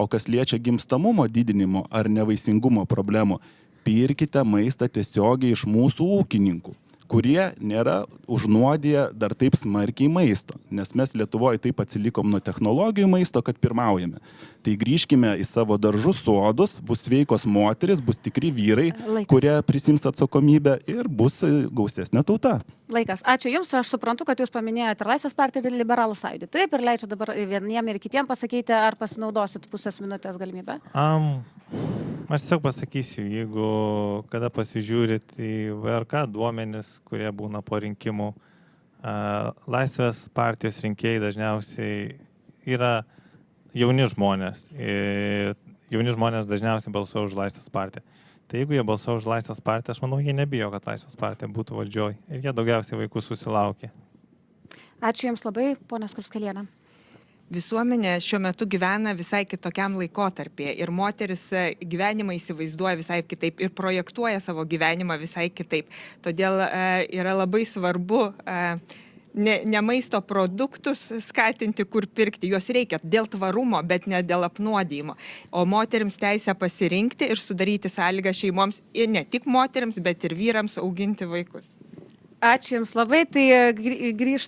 O kas liečia gimstamumo didinimo ar nevaisingumo problemų, pirkite maistą tiesiogiai iš mūsų ūkininkų, kurie nėra užnuodiję dar taip smarkiai maisto, nes mes Lietuvoje taip atsilikom nuo technologijų maisto, kad pirmaujame. Tai grįžkime į savo daržus, sodus, bus sveikos moteris, bus tikri vyrai, kurie prisims atsakomybę ir bus gausesnė tauta. Laikas. Ačiū Jums, aš suprantu, kad Jūs paminėjote ir Laisvės partiją, ir Liberalų sąjūdį. Taip, ir leidžiu dabar vieniem ir kitiem pasakyti, ar pasinaudosit pusės minutės galimybę. Aš tiesiog pasakysiu, jeigu kada pasižiūrit į VRK duomenis, kurie būna po rinkimų, Laisvės partijos rinkėjai dažniausiai yra jauni žmonės. Ir jauni žmonės dažniausiai balsuoja už Laisvės partiją. Tai jeigu jie balsuoja už Laisvės partiją, aš manau, jie nebijo, kad Laisvės partija būtų valdžioj. Ir jie daugiausiai vaikų susilaukia. Ačiū Jums labai, ponia Skrupskelienė. Visuomenė šiuo metu gyvena visai kitokiam laikotarpyje ir moteris gyvenimą įsivaizduoja visai kitaip ir projektuoja savo gyvenimą visai kitaip. Todėl yra labai svarbu ne maisto produktus skatinti, kur pirkti. Juos reikia dėl tvarumo, bet ne dėl apnuodijimo. O moterims teisę pasirinkti ir sudaryti sąlygą šeimoms ir ne tik moterims, bet ir vyrams auginti vaikus. Ačiū Jums labai, tai grįžtu.